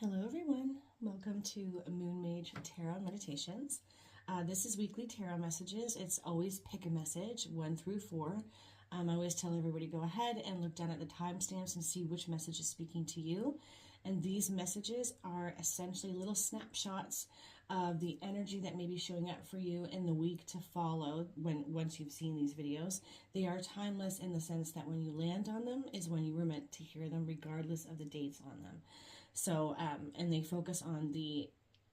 Hello everyone, welcome to Moon Mage Tarot Meditations. This is weekly tarot messages. It's always pick a message, 1 through 4. I always tell everybody go ahead and look down at the timestamps and see which message is speaking to you. And these messages are essentially little snapshots of the energy that may be showing up for you in the week to follow once you've seen these videos. They are timeless in the sense that when you land on them is when you were meant to hear them, regardless of the dates on them. So, and they focus on the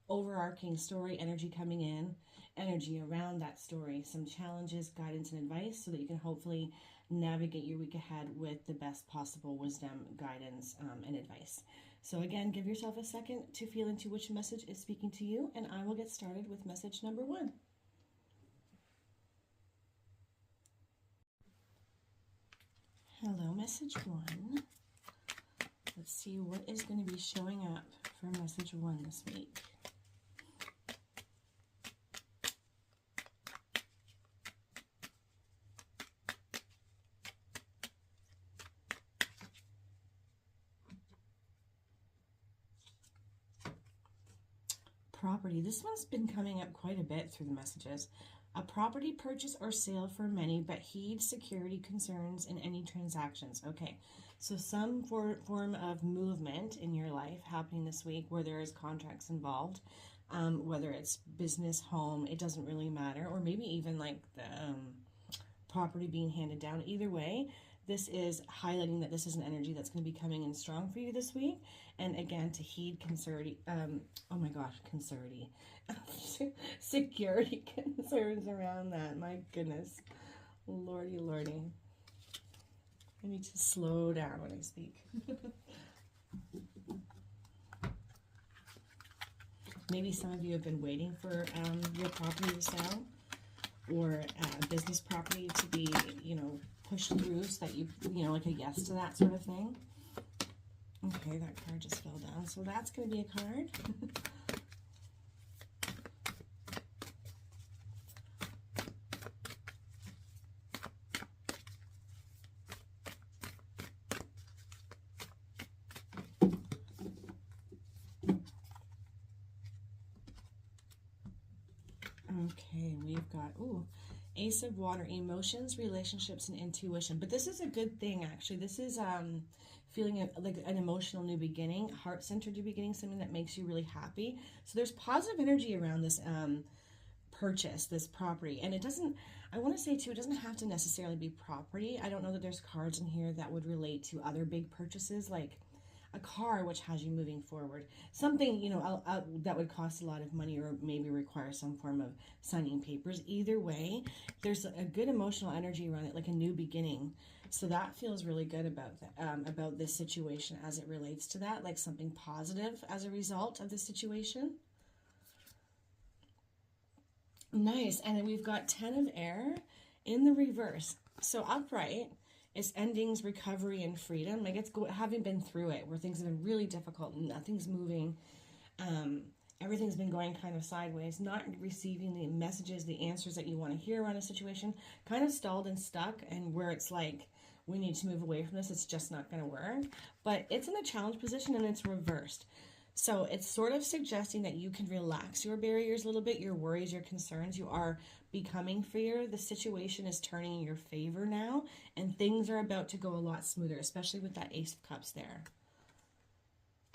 overarching story, energy coming in, energy around that story, some challenges, guidance, and advice so that you can hopefully navigate your week ahead with the best possible wisdom, guidance, and advice. So again, give yourself a second to feel into which message is speaking to you, and I will get started with message number 1. Hello, message 1. Let's see what is going to be showing up for message 1 this week. Property. This one's been coming up quite a bit through the messages. A property purchase or sale for many, but heed security concerns in any transactions. Okay, so some form of movement in your life happening this week where there is contracts involved, whether it's business, home, it doesn't really matter, or maybe even like the property being handed down. Either way, this is highlighting that this is an energy that's going to be coming in strong for you this week. And again, to heed security concerns around that. My goodness. Lordy, lordy. I need to slow down when I speak. Maybe some of you have been waiting for your property to sell, or business property to be, pushed through so that you like a yes to that sort of thing. Okay, that card just fell down. So that's going to be a card. Okay, we've got, Ace of Water, emotions, relationships, and intuition. But this is a good thing, actually. This is feeling like an emotional new beginning, heart-centered new beginning, something that makes you really happy. So there's positive energy around this purchase, this property. And it doesn't, I want to say too, it doesn't have to necessarily be property. I don't know that there's cards in here that would relate to other big purchases, like a car, which has you moving forward, something that would cost a lot of money or maybe require some form of signing papers. Either way, there's a good emotional energy around it, like a new beginning. So that feels really good about this situation as it relates to that, like something positive as a result of the situation. Nice. And then we've got 10 of air in the reverse. So upright, it's endings, recovery, and freedom. Like it's having been through it, where things have been really difficult, nothing's moving, everything's been going kind of sideways, not receiving the messages, the answers that you want to hear around a situation, kind of stalled and stuck, and where it's like, we need to move away from this, it's just not going to work. But it's in a challenge position and it's reversed. So it's sort of suggesting that you can relax your barriers a little bit, your worries, your concerns. You are becoming freer. The situation is turning in your favor now, and things are about to go a lot smoother, especially with that Ace of Cups there.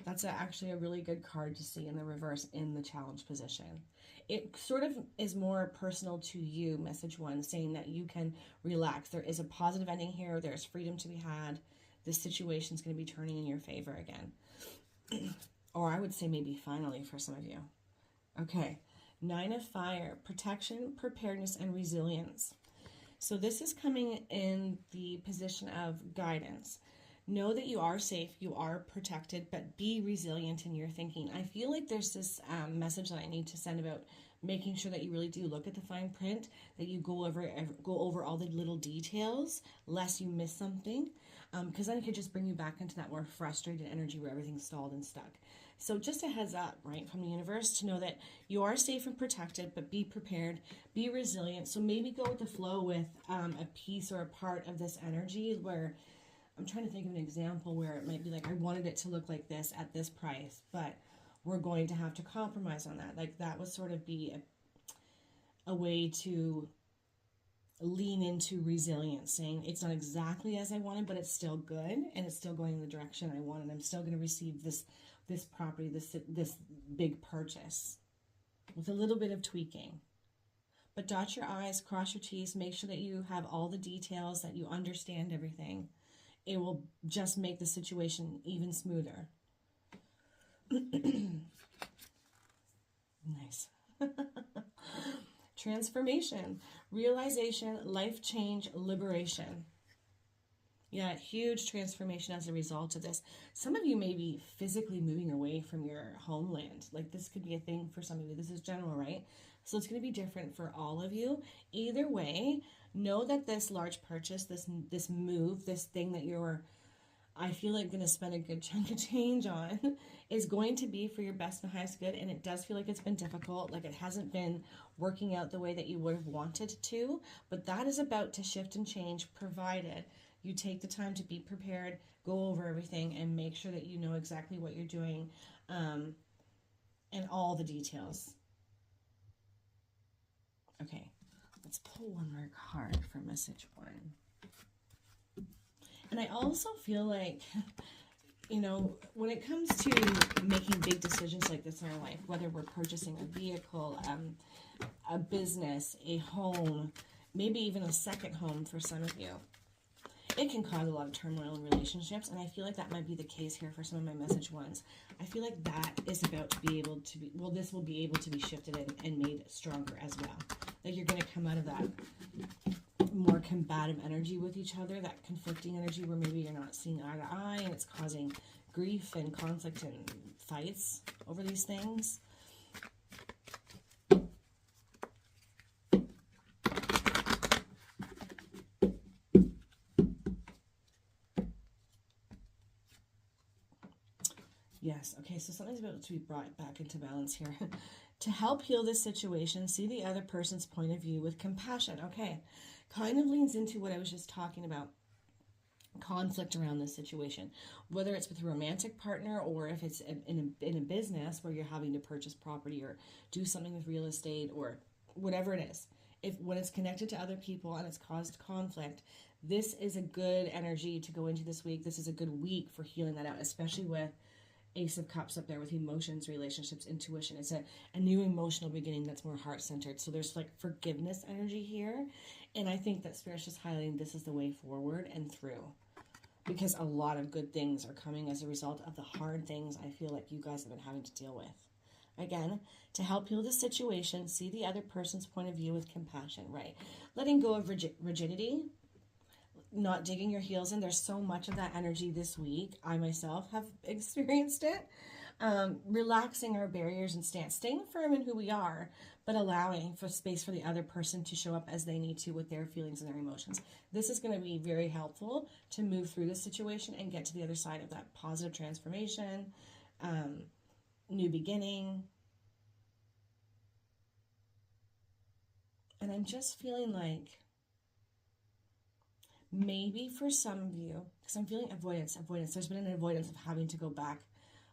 That's actually a really good card to see in the reverse in the challenge position. It sort of is more personal to you, message 1, saying that you can relax. There is a positive ending here. There's freedom to be had. This situation is going to be turning in your favor again. Or I would say maybe finally for some of you. Okay, 9 of Fire, protection, preparedness, and resilience. So this is coming in the position of guidance. Know that you are safe, you are protected, but be resilient in your thinking. I feel like there's this message that I need to send about making sure that you really do look at the fine print, that you go over all the little details, lest you miss something, because then it could just bring you back into that more frustrated energy where everything's stalled and stuck. So just a heads up, right, from the universe to know that you are safe and protected, but be prepared, be resilient. So maybe go with the flow with a piece or a part of this energy where I'm trying to think of an example where it might be like, I wanted it to look like this at this price, but we're going to have to compromise on that. Like that would sort of be a way to lean into resilience, saying it's not exactly as I wanted, but it's still good and it's still going in the direction I wanted. I'm still going to receive this property, this big purchase with a little bit of tweaking. But dot your I's, cross your T's, make sure that you have all the details, that you understand everything. It will just make the situation even smoother. Nice. Transformation, realization, life change, liberation. Yeah, huge transformation as a result of this. Some of you may be physically moving away from your homeland. Like this could be a thing for some of you. This is general, right? So it's going to be different for all of you. Either way, know that this large purchase, this move, this thing that you're, I feel like, going to spend a good chunk of change on is going to be for your best and highest good. And it does feel like it's been difficult, like it hasn't been working out the way that you would have wanted to. But that is about to shift and change, provided you take the time to be prepared, go over everything, and make sure that you know exactly what you're doing and all the details. Okay, let's pull one more card for message 1. And I also feel like, you know, when it comes to making big decisions like this in our life, whether we're purchasing a vehicle, a business, a home, maybe even a second home for some of you, it can cause a lot of turmoil in relationships, and I feel like that might be the case here for some of my message ones. I feel like that is about to be able to be, well, this will be able to be shifted and made stronger as well. Like you're going to come out of that more combative energy with each other, that conflicting energy where maybe you're not seeing eye to eye and it's causing grief and conflict and fights over these things. Yes, okay, so something's about to be brought back into balance here. To help heal this situation, see the other person's point of view with compassion. Okay, kind of leans into what I was just talking about. Conflict around this situation, whether it's with a romantic partner or if it's in a business where you're having to purchase property or do something with real estate or whatever it is. When it's connected to other people and it's caused conflict, this is a good energy to go into this week. This is a good week for healing that out, especially with Ace of Cups up there with emotions, relationships, intuition. It's a new emotional beginning that's more heart-centered. So there's like forgiveness energy here. And I think that Spirit's just highlighting this is the way forward and through. Because a lot of good things are coming as a result of the hard things I feel like you guys have been having to deal with. Again, to help heal the situation, see the other person's point of view with compassion, right? Letting go of rigidity, not digging your heels in. There's so much of that energy this week. I myself have experienced it. Relaxing our barriers and stance, staying firm in who we are, but allowing for space for the other person to show up as they need to with their feelings and their emotions. This is going to be very helpful to move through this situation and get to the other side of that positive transformation, new beginning. And I'm just feeling like maybe for some of you, because I'm feeling avoidance. There's been an avoidance of having to go back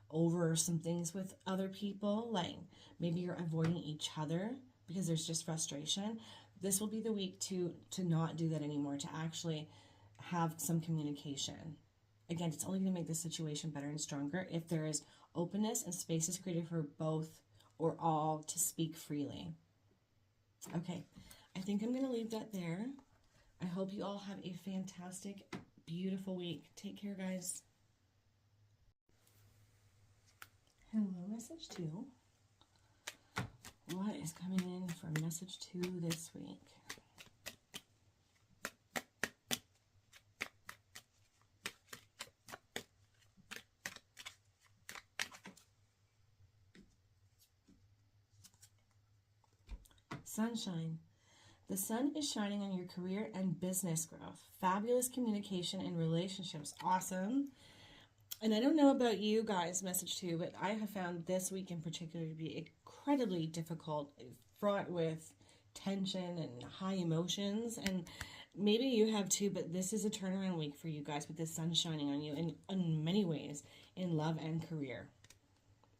over some things with other people. Like maybe you're avoiding each other because there's just frustration. This will be the week to not do that anymore, to actually have some communication. Again, it's only going to make the situation better and stronger if there is openness and space is created for both or all to speak freely. Okay, I think I'm going to leave that there. I hope you all have a fantastic, beautiful week. Take care, guys. Hello, message 2. What is coming in for message 2 this week? Sunshine. The sun is shining on your career and business growth. Fabulous communication and relationships. Awesome. And I don't know about you guys, message 2, but I have found this week in particular to be incredibly difficult, fraught with tension and high emotions. And maybe you have too, but this is a turnaround week for you guys with the sun shining on you in many ways in love and career.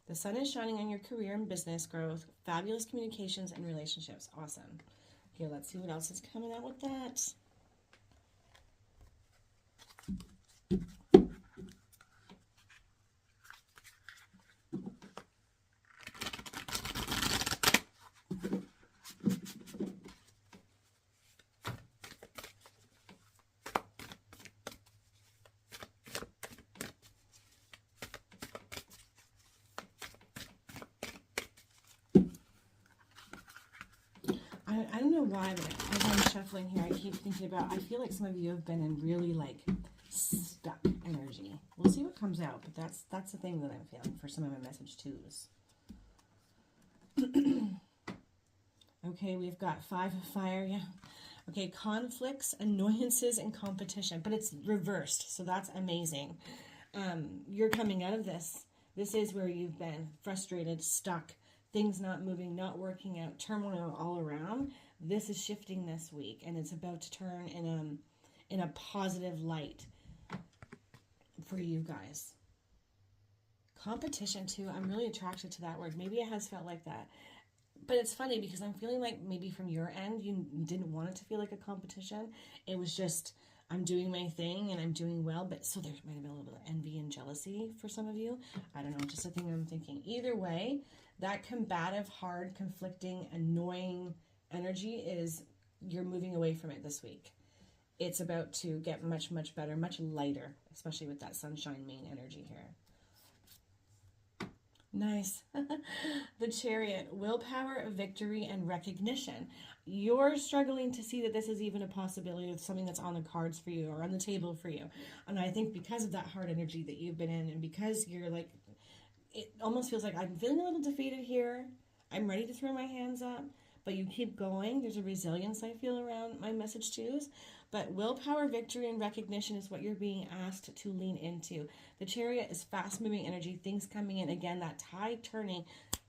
The sun is shining on your career and business growth, fabulous communications and relationships. Awesome. Okay, let's see what else is coming out with that. I don't know why, but as I'm shuffling here, I keep thinking about, I feel like some of you have been in really like stuck energy. We'll see what comes out, but that's the thing that I'm feeling for some of my message twos. Okay, we've got 5 of fire, yeah. Okay, conflicts, annoyances, and competition, but it's reversed, so that's amazing. You're coming out of this. This is where you've been frustrated, stuck, things not moving, not working out, turmoil all around. This is shifting this week, and it's about to turn in a positive light for you guys. Competition, too. I'm really attracted to that word. Maybe it has felt like that. But it's funny because I'm feeling like maybe from your end, you didn't want it to feel like a competition. It was just, I'm doing my thing and I'm doing well. But so there might have been a little bit of envy and jealousy for some of you. I don't know, just a thing I'm thinking. Either way, that combative, hard, conflicting, annoying energy is, you're moving away from it this week. It's about to get much, much better, much lighter, especially with that sunshine main energy here. Nice. The Chariot, willpower, victory, and recognition. You're struggling to see that this is even a possibility of something that's on the cards for you or on the table for you. And I think because of that hard energy that you've been in, and because you're like, it almost feels like I'm feeling a little defeated here. I'm ready to throw my hands up, but you keep going. There's a resilience I feel around my message twos. But willpower, victory, and recognition is what you're being asked to lean into. The Chariot is fast-moving energy, things coming in. Again, that tide turning,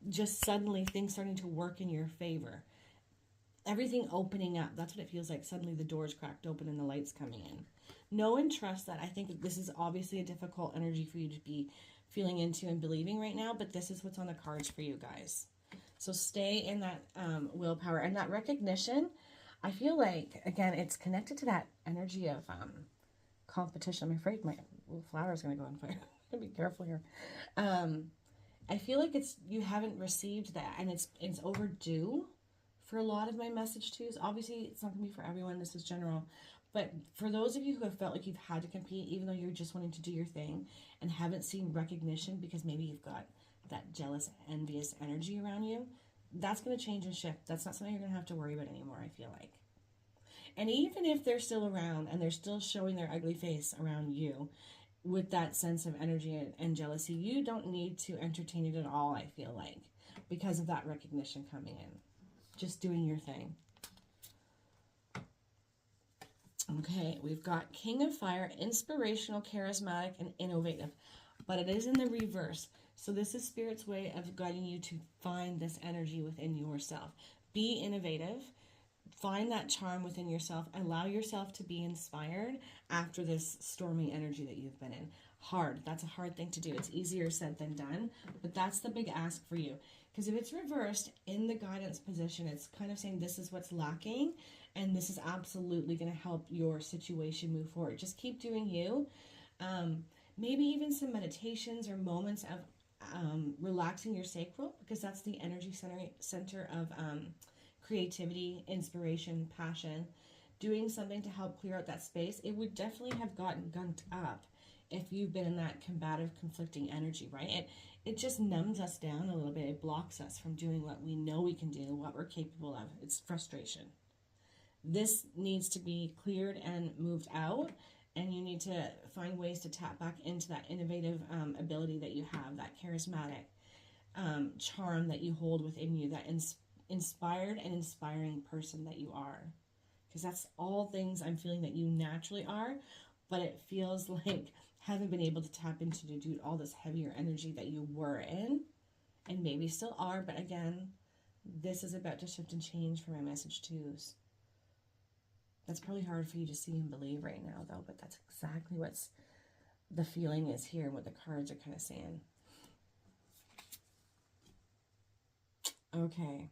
just suddenly things starting to work in your favor. Everything opening up. That's what it feels like. Suddenly the doors cracked open and the light's coming in. Know and trust that. I think this is obviously a difficult energy for you to be feeling into and believing right now, but this is what's on the cards for you guys. So stay in that willpower and that recognition. I feel like, again, it's connected to that energy of competition. I'm afraid my flower is going to go on fire. I'm going to be careful here. I feel like you haven't received that, and it's overdue for a lot of my message twos. Obviously, it's not going to be for everyone. This is general. But for those of you who have felt like you've had to compete, even though you're just wanting to do your thing and haven't seen recognition because maybe you've got that jealous, envious energy around you, that's going to change and shift. That's not something you're going to have to worry about anymore, I feel like. And even if they're still around and they're still showing their ugly face around you with that sense of energy and jealousy, you don't need to entertain it at all, I feel like, because of that recognition coming in. Just doing your thing. Okay, we've got King of Fire, inspirational, charismatic, and innovative. But it is in the reverse. So this is Spirit's way of guiding you to find this energy within yourself. Be innovative. Find that charm within yourself. Allow yourself to be inspired after this stormy energy that you've been in. Hard. That's a hard thing to do. It's easier said than done. But that's the big ask for you. Because if it's reversed in the guidance position, it's kind of saying this is what's lacking. And this is absolutely going to help your situation move forward. Just keep doing you. Maybe even some meditations or moments of relaxing your sacral, because that's the energy center of creativity, inspiration, passion. Doing something to help clear out that space. It would definitely have gotten gunked up if you've been in that combative, conflicting energy, right? It just numbs us down a little bit. It blocks us from doing what we know we can do, what we're capable of. It's frustration. This needs to be cleared and moved out. And you need to find ways to tap back into that innovative ability that you have, that charismatic charm that you hold within you, that inspired and inspiring person that you are. Because that's all things I'm feeling that you naturally are, but it feels like haven't been able to tap into to do all this heavier energy that you were in, and maybe still are, but again, this is about to shift and change for my message twos. That's probably hard for you to see and believe right now, though, but that's exactly what's the feeling is here and what the cards are kind of saying. Okay.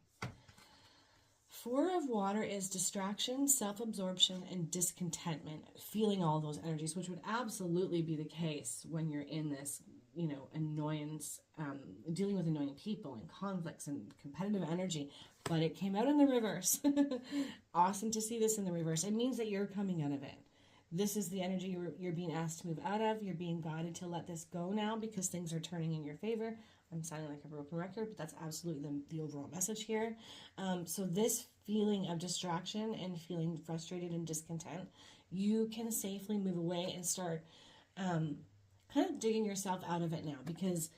Four of Water is distraction, self-absorption, and discontentment. Feeling all those energies, which would absolutely be the case when you're in this, annoyance, dealing with annoying people and conflicts and competitive energy. But it came out in the reverse. Awesome to see this in the reverse. It means that you're coming out of it. This is the energy you're being asked to move out of. You're being guided to let this go now because things are turning in your favor. I'm sounding like a broken record, but that's absolutely the overall message here. So this feeling of distraction and feeling frustrated and discontent, you can safely move away and start kind of digging yourself out of it now, because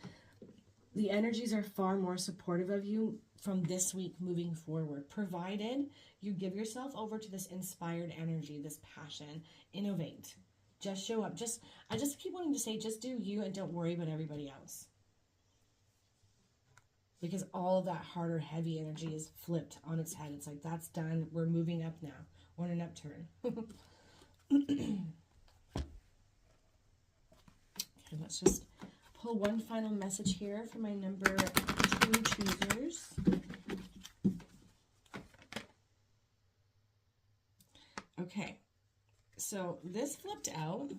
the energies are far more supportive of you from this week moving forward, provided you give yourself over to this inspired energy, this passion. Innovate. Just show up. I just keep wanting to say, just do you and don't worry about everybody else. Because all of that harder, heavy energy is flipped on its head. It's like, that's done. We're moving up now. We're in an upturn. Okay, let's just pull one final message here for my number 2 choosers. Okay, so this flipped out.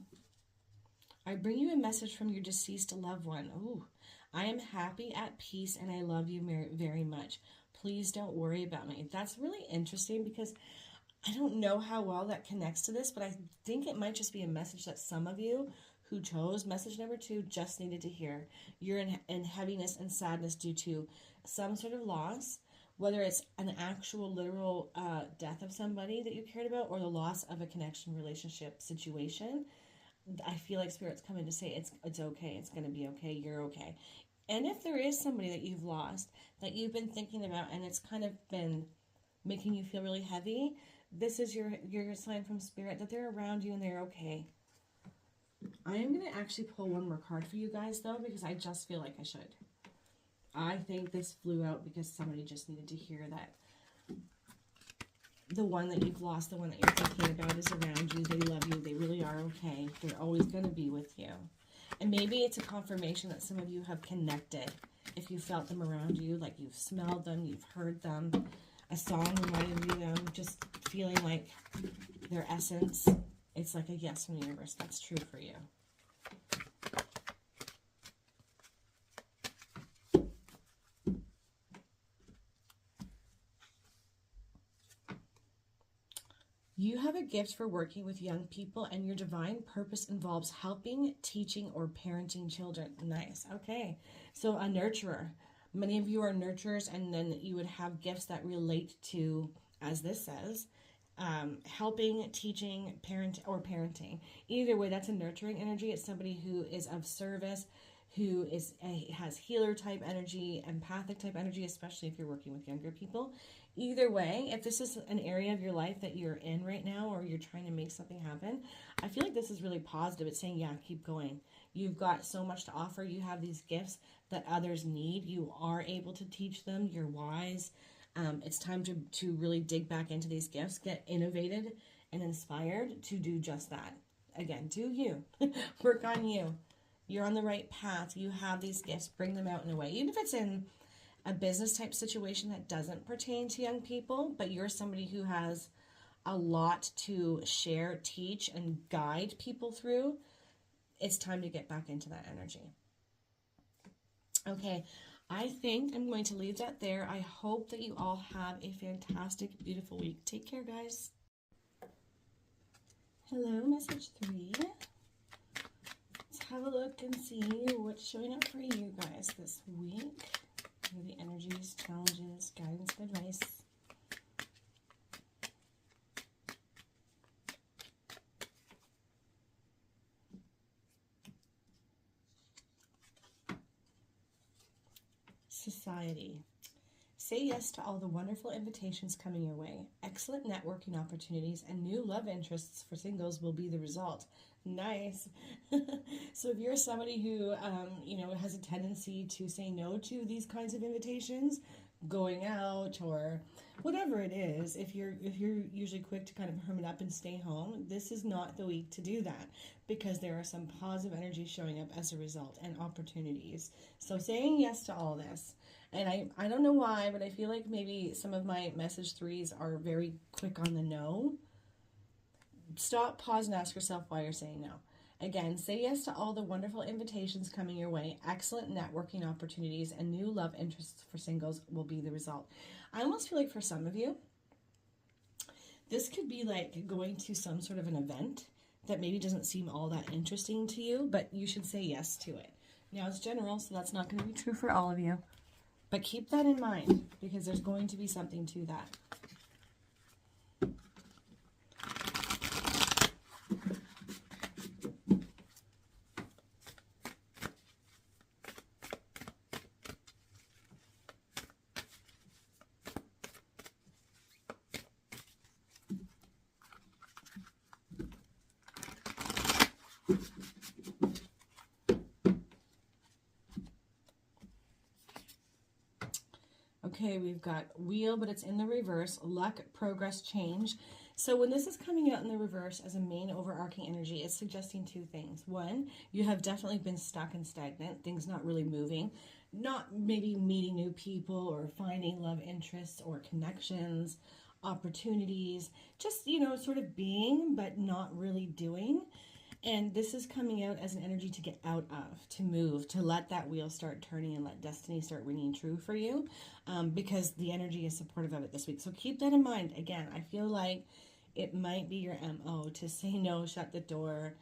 I bring you a message from your deceased loved one. Ooh. I am happy, at peace, and I love you very much. Please don't worry about me. That's really interesting because I don't know how well that connects to this, but I think it might just be a message that some of you who chose message number 2 just needed to hear. You're in heaviness and sadness due to some sort of loss, whether it's an actual literal death of somebody that you cared about or the loss of a connection, relationship, situation. I feel like Spirit's coming to say it's okay. It's going to be okay. You're okay. And if there is somebody that you've lost that you've been thinking about and it's kind of been making you feel really heavy, this is your sign from Spirit that they're around you and they're okay. I am going to actually pull one more card for you guys, though, because I just feel like I should. I think this flew out because somebody just needed to hear that the one that you've lost, the one that you're thinking about is around you. They love you. They really are okay. They're always going to be with you. And maybe it's a confirmation that some of you have connected. If you felt them around you, like you've smelled them, you've heard them, a song reminded you of them, just feeling like their essence. It's like a yes from the universe. That's true for you. You have a gift for working with young people, and your divine purpose involves helping, teaching, or parenting children. Nice. Okay. So a nurturer. Many of you are nurturers, and then you would have gifts that relate to, as this says, helping, teaching, parenting. Either way, that's a nurturing energy. It's somebody who is of service, who has healer type energy, empathic type energy, especially if you're working with younger people. Either way, if this is an area of your life that you're in right now or you're trying to make something happen, I feel like this is really positive. It's saying, yeah, keep going. You've got so much to offer. You have these gifts that others need. You are able to teach them. You're wise. It's time to really dig back into these gifts, get innovated and inspired to do just that. Again, do you. Work on you. You're on the right path. You have these gifts. Bring them out in a way. Even if it's in a business type situation that doesn't pertain to young people, but you're somebody who has a lot to share, teach, and guide people through, it's time to get back into that energy. Okay, I think I'm going to leave that there. I hope that you all have a fantastic, beautiful week. Take care, guys. Hello, message 3. Let's have a look and see what's showing up for you guys this week. What are the energies, challenges, guidance, and advice? Society. Say yes to all the wonderful invitations coming your way. Excellent networking opportunities and new love interests for singles will be the result. Nice. So if you're somebody who, has a tendency to say no to these kinds of invitations, going out or whatever it is. If you're usually quick to kind of hermit up and stay home, this is not the week to do that, because there are some positive energy showing up as a result and opportunities. So saying yes to all this. And I don't know why, but I feel like maybe some of my message threes are very quick on the no. Stop, pause, and ask yourself why you're saying no. Again, say yes to all the wonderful invitations coming your way. Excellent networking opportunities and new love interests for singles will be the result. I almost feel like for some of you, this could be like going to some sort of an event that maybe doesn't seem all that interesting to you, but you should say yes to it. Now, it's general, so that's not going to be true for all of you. But keep that in mind, because there's going to be something to that. Okay, we've got wheel, but it's in the reverse. Luck, progress, change. So when this is coming out in the reverse as a main overarching energy, it's suggesting two things. One, you have definitely been stuck and stagnant, things not really moving, not maybe meeting new people or finding love interests or connections, opportunities, just, you know, sort of being, but not really doing. And this is coming out as an energy to get out of, to move, to let that wheel start turning and let destiny start ringing true for you, because the energy is supportive of it this week. So keep that in mind. Again, I feel like it might be your MO to say no, shut the door,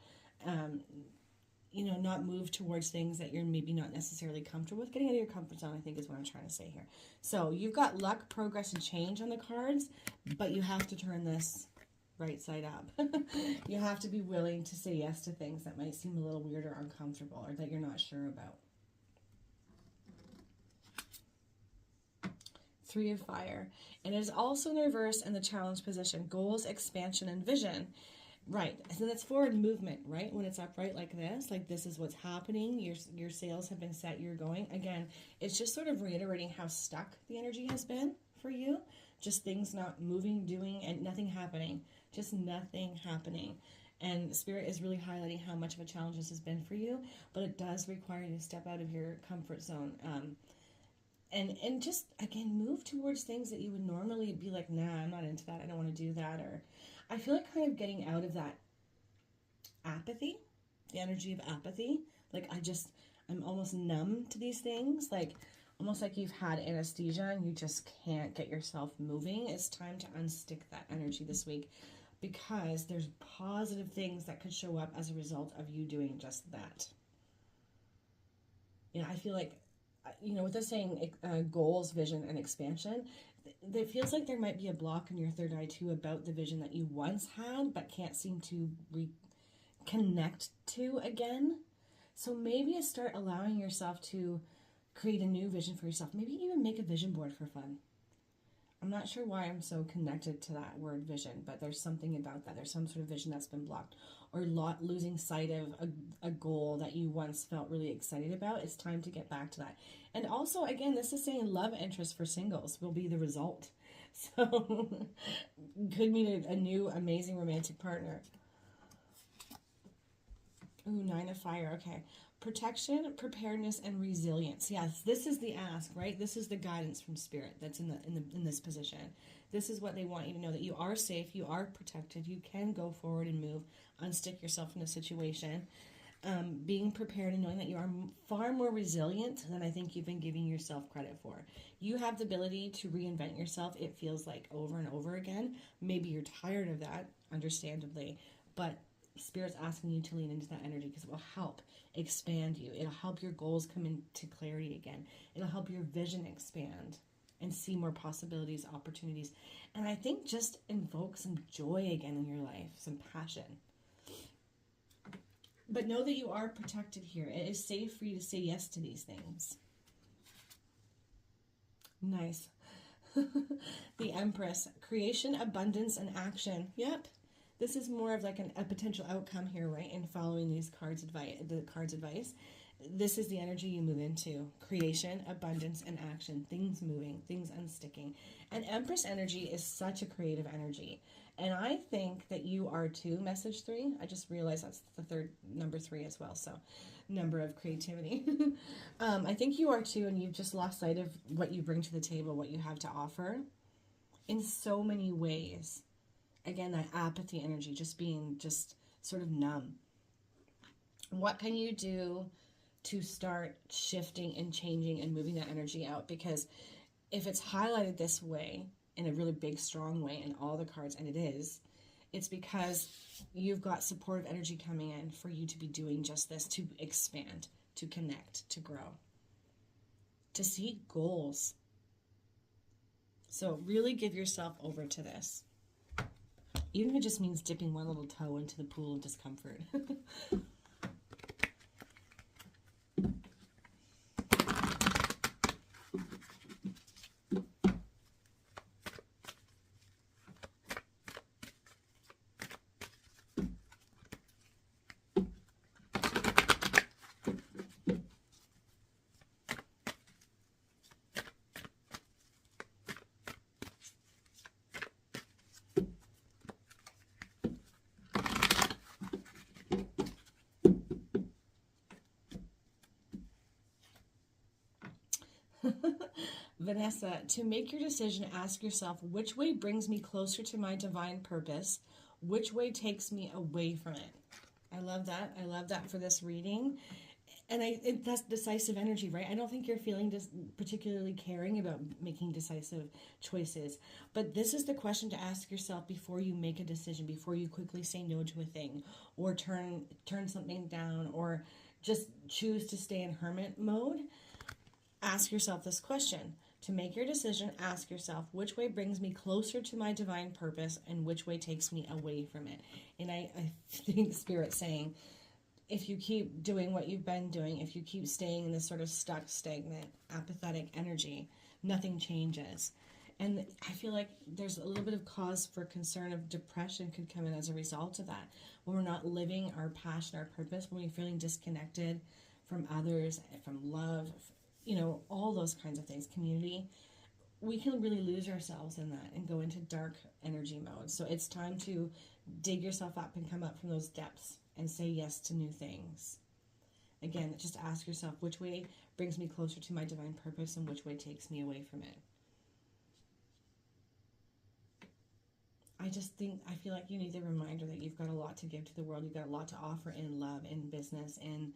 you know, not move towards things that you're maybe not necessarily comfortable with. Getting out of your comfort zone, I think, is what I'm trying to say here. So you've got luck, progress, and change on the cards, but you have to turn this right side up. You have to be willing to say yes to things that might seem a little weird or uncomfortable or that you're not sure about. Three of Fire. And it is also in the reverse in the challenge position. Goals, expansion, and vision. Right. So that's forward movement, right? When it's upright like this is what's happening. Your sails have been set. You're going. Again, it's just sort of reiterating how stuck the energy has been for you. Just things not moving, doing, and nothing happening. Just nothing happening. And Spirit is really highlighting how much of a challenge this has been for you, but it does require you to step out of your comfort zone. And just, again, move towards things that you would normally be like, nah, I'm not into that. I don't want to do that. Or I feel like kind of getting out of that apathy, the energy of apathy. Like I'm almost numb to these things. Like almost like you've had anesthesia and you just can't get yourself moving. It's time to unstick that energy this week, because there's positive things that could show up as a result of you doing just that. You know, I feel like, you know, with us saying goals, vision, and expansion, it feels like there might be a block in your third eye too about the vision that you once had but can't seem to reconnect to again. So maybe start allowing yourself to create a new vision for yourself. Maybe even make a vision board for fun. I'm not sure why I'm so connected to that word vision, but there's something about that. There's some sort of vision that's been blocked, or losing sight of a goal that you once felt really excited about. It's time to get back to that. And also, again, this is saying love interest for singles will be the result. So could meet a new amazing romantic partner. Ooh, 9 of Fire. Okay. Protection, preparedness, and resilience. Yes, this is the ask, right? This is the guidance from Spirit that's in this position. This is what they want you to know, that you are safe, you are protected, you can go forward and move, unstick yourself in a situation. Being prepared and knowing that you are far more resilient than I think you've been giving yourself credit for. You have the ability to reinvent yourself, it feels like, over and over again. Maybe you're tired of that, understandably, but Spirit's asking you to lean into that energy because it will help expand you. It'll help your goals come into clarity again. It'll help your vision expand and see more possibilities, opportunities. And I think just invoke some joy again in your life, some passion. But know that you are protected here. It is safe for you to say yes to these things. Nice. The Empress. Creation, abundance, and action. Yep. This is more of like a potential outcome here, right? In following these the card's advice. this is the energy you move into. Creation, abundance, and action. Things moving, things unsticking. And Empress energy is such a creative energy. And I think that you are too, message 3. I just realized that's the third, number 3 as well. So, number of creativity. I think you are too, and you've just lost sight of what you bring to the table, what you have to offer in so many ways. Again, that apathy energy, just being just sort of numb. What can you do to start shifting and changing and moving that energy out? Because if it's highlighted this way, in a really big, strong way in all the cards, and it is, it's because you've got supportive energy coming in for you to be doing just this, to expand, to connect, to grow, to see goals. So really give yourself over to this. Even if it just means dipping one little toe into the pool of discomfort. Vanessa, to make your decision, ask yourself, which way brings me closer to my divine purpose? Which way takes me away from it? I love that. I love that for this reading. And that's decisive energy, right? I don't think you're feeling particularly caring about making decisive choices. But this is the question to ask yourself before you make a decision, before you quickly say no to a thing, or turn something down, or just choose to stay in hermit mode. Ask yourself this question. To make your decision, ask yourself, which way brings me closer to my divine purpose and which way takes me away from it? And I think Spirit's saying, if you keep doing what you've been doing, if you keep staying in this sort of stuck, stagnant, apathetic energy, nothing changes. And I feel like there's a little bit of cause for concern of depression could come in as a result of that. When we're not living our passion, our purpose, when we're feeling disconnected from others, from love, you know, all those kinds of things, community, we can really lose ourselves in that and go into dark energy mode. So it's time to dig yourself up and come up from those depths and say yes to new things. Again, just ask yourself, which way brings me closer to my divine purpose and which way takes me away from it? I feel like you need the reminder that you've got a lot to give to the world. You've got a lot to offer in love, in business, in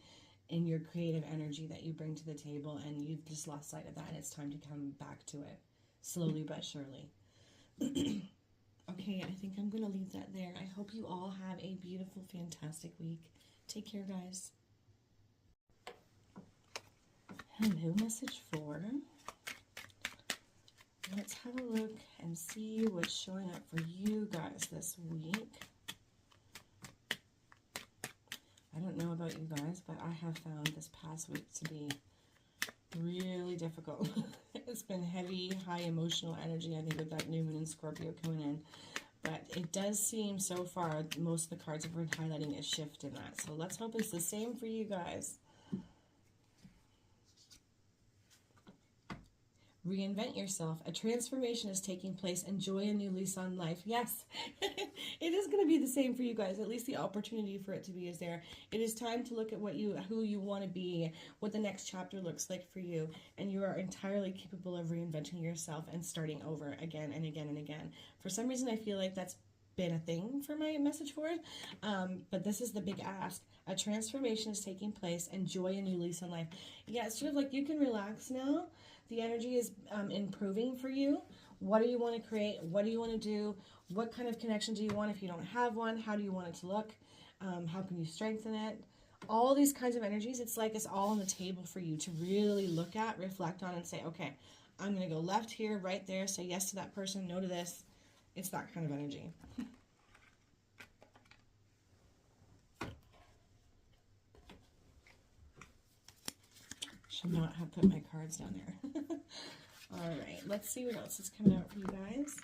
your creative energy that you bring to the table, and you've just lost sight of that, and it's time to come back to it, slowly but surely. Okay, I think I'm going to leave that there. I hope you all have a beautiful, fantastic week. Take care, guys. Hello, message 4. Let's have a look and see what's showing up for you guys this week. I don't know about you guys, but I have found this past week to be really difficult. It's been heavy, high emotional energy, I think, with that new moon in Scorpio coming in. But it does seem so far, most of the cards have been highlighting a shift in that. So let's hope it's the same for you guys. Reinvent yourself. A transformation is taking place. Enjoy a new lease on life. Yes, it is going to be the same for you guys. At least the opportunity for it to be is there. It is time to look at who you want to be, what the next chapter looks like for you, and you are entirely capable of reinventing yourself and starting over again and again and again. For some reason, I feel like that's been a thing for my message for it, but this is the big ask. A transformation is taking place. Enjoy a new lease on life. Yeah, it's sort of like you can relax now. The energy is improving for you. What do you want to create? What do you want to do? What kind of connection do you want if you don't have one? How do you want it to look? How can you strengthen it? All these kinds of energies, it's like it's all on the table for you to really look at, reflect on, and say, okay, I'm going to go left here, right there, say yes to that person, no to this. It's that kind of energy. Should not have put my cards down there. All right, let's see what else is coming out for you guys.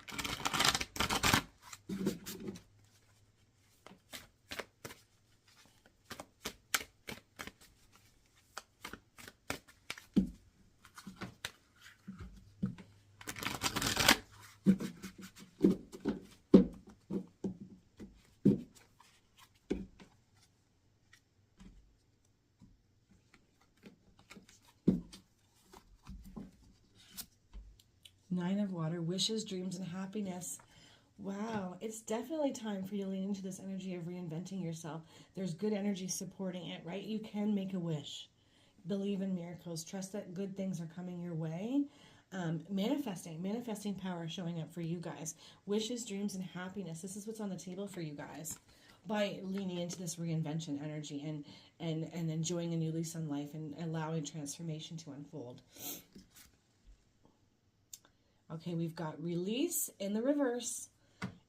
9 of Water, wishes, dreams, and happiness. Wow, it's definitely time for you to lean into this energy of reinventing yourself. There's good energy supporting it, right? You can make a wish. Believe in miracles. Trust that good things are coming your way. Manifesting power showing up for you guys. Wishes, dreams, and happiness. This is what's on the table for you guys by leaning into this reinvention energy and enjoying a new lease on life and allowing transformation to unfold. Okay, we've got release in the reverse.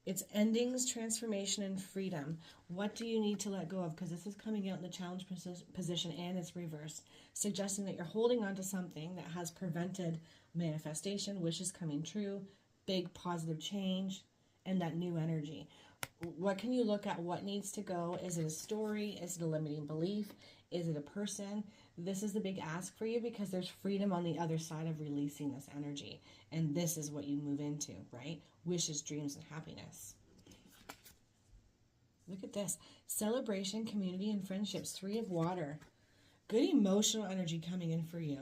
It's endings, transformation, and freedom. What do you need to let go of? Because this is coming out in the challenge position and it's reversed, suggesting that you're holding on to something that has prevented manifestation, wishes coming true, big positive change, and that new energy. What can you look at? What needs to go? Is it a story? Is it a limiting belief? Is it a person? This is the big ask for you because there's freedom on the other side of releasing this energy. And this is what you move into, right? Wishes, dreams, and happiness. Look at this. Celebration, community, and friendships. 3 of Water. Good emotional energy coming in for you.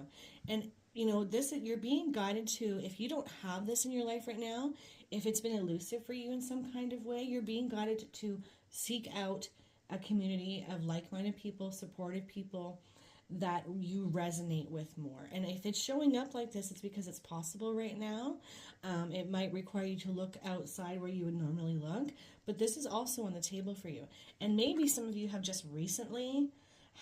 And, you know, this you're being guided to, if you don't have this in your life right now, if it's been elusive for you in some kind of way, you're being guided to seek out a community of like-minded people, supportive people that you resonate with more. And if it's showing up like this, it's because it's possible right now. It might require you to look outside where you would normally look, but this is also on the table for you. And maybe some of you have just recently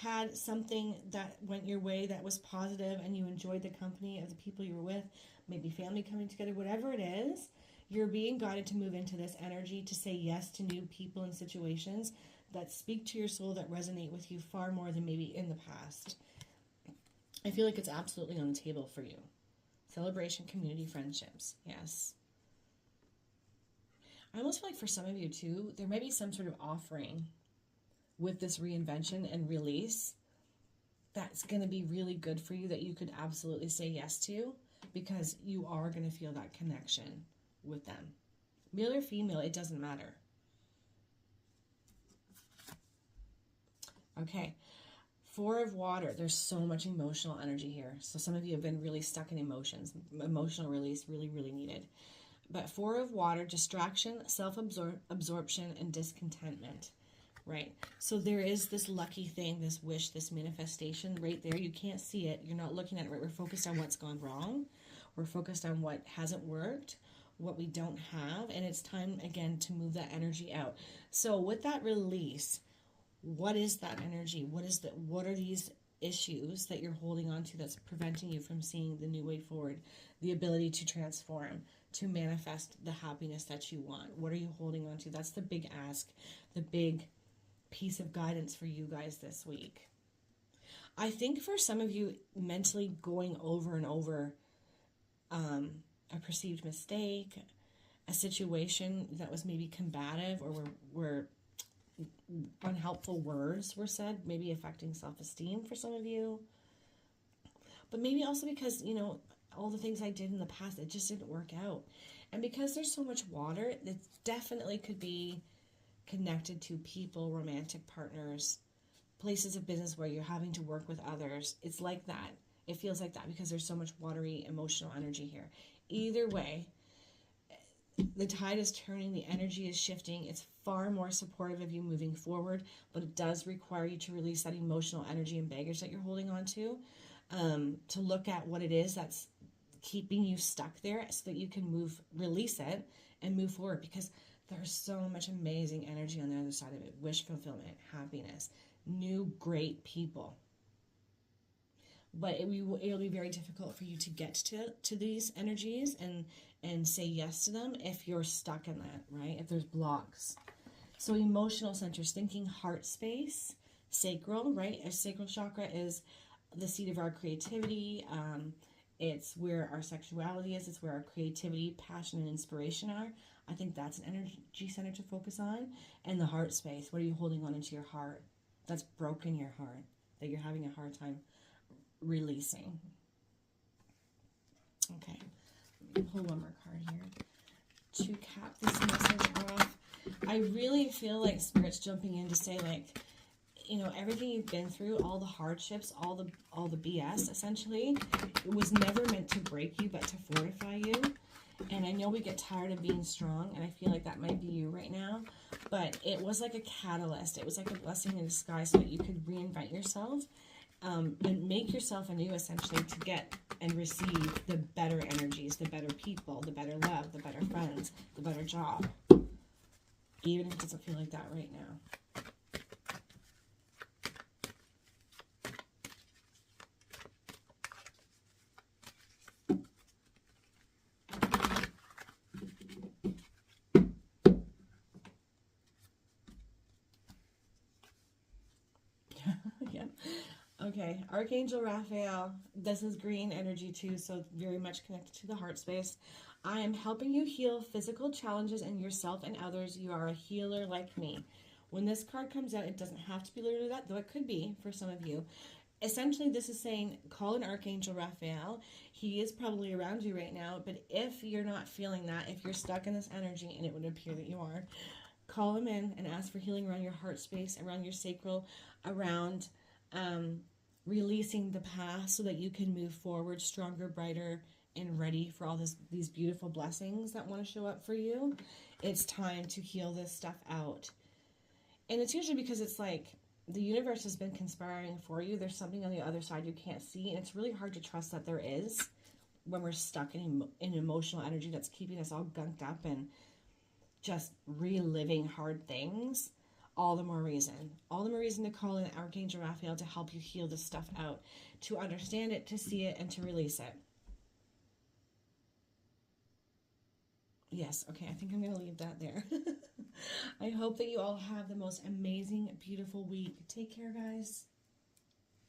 had something that went your way that was positive and you enjoyed the company of the people you were with, maybe family coming together, whatever it is, you're being guided to move into this energy, to say yes to new people and situations that speak to your soul, that resonate with you far more than maybe in the past. I feel like it's absolutely on the table for you. Celebration, community, friendships. Yes. I almost feel like for some of you too, there may be some sort of offering with this reinvention and release that's going to be really good for you, that you could absolutely say yes to, because you are going to feel that connection with them. Male or female, it doesn't matter. Okay, 4 of Water. There's so much emotional energy here. So some of you have been really stuck in emotions. Emotional release really, really needed. But 4 of Water, distraction, self-absorption, and discontentment. Right? So there is this lucky thing, this wish, this manifestation right there. You can't see it. You're not looking at it, right? We're focused on what's gone wrong. We're focused on what hasn't worked, what we don't have. And it's time, again, to move that energy out. So with that release, what is that energy? What are these issues that you're holding on to that's preventing you from seeing the new way forward, the ability to transform, to manifest the happiness that you want? What are you holding on to? That's the big ask, the big piece of guidance for you guys this week. I think for some of you, mentally going over and over a perceived mistake, a situation that was maybe combative, or where unhelpful words were said, maybe affecting self-esteem for some of you. But maybe also because, you know, all the things I did in the past, it just didn't work out. And because there's so much water, it definitely could be connected to people, romantic partners, places of business where you're having to work with others. It's like that. It feels like that because there's so much watery emotional energy here. Either way, the tide is turning, the energy is shifting. It's far more supportive of you moving forward, but it does require you to release that emotional energy and baggage that you're holding on to look at what it is that's keeping you stuck there so that you can release it and move forward, because there's so much amazing energy on the other side of it. Wish fulfillment, happiness, new great people. But it'll be very difficult for you to get to these energies and say yes to them if you're stuck in that, right? If there's blocks. So emotional centers, thinking, heart space, sacral, right? A sacral chakra is the seat of our creativity. It's where our sexuality is. It's where our creativity, passion, and inspiration are. I think that's an energy center to focus on. And the heart space, what are you holding on into your heart that's broken your heart, that you're having a hard time releasing? Okay, let me pull one more card here to cap this message off. I really feel like Spirit's jumping in to say, like, you know, everything you've been through, all the hardships, all the BS, essentially, it was never meant to break you, but to fortify you. know we get tired of being strong, and I feel like that might be you right now, but it was like a catalyst. It was like a blessing in disguise so that you could reinvent yourself and make yourself anew, essentially, to get and receive the better energies, the better people, the better love, the better friends, the better job, even if it doesn't feel like that right now. Yeah. Okay, Archangel Raphael, this is green energy too, so very much connected to the heart space. I am helping you heal physical challenges in yourself and others. You are a healer like me. When this card comes out, it doesn't have to be literally that, though it could be for some of you. Essentially, this is saying call an Archangel Raphael. He is probably around you right now, but if you're not feeling that, if you're stuck in this energy, and it would appear that you are, call him in and ask for healing around your heart space, around your sacral, around releasing the past so that you can move forward stronger, brighter, and ready for all these beautiful blessings that want to show up for you. It's time to heal this stuff out. And it's usually because it's like the universe has been conspiring for you. There's something on the other side you can't see, and it's really hard to trust that there is when we're stuck in emotional energy that's keeping us all gunked up and just reliving hard things. All the more reason to call in Archangel Raphael to help you heal this stuff out, to understand it, to see it, and to release it. Yes, okay, I think I'm going to leave that there. I hope that you all have the most amazing, beautiful week. Take care, guys.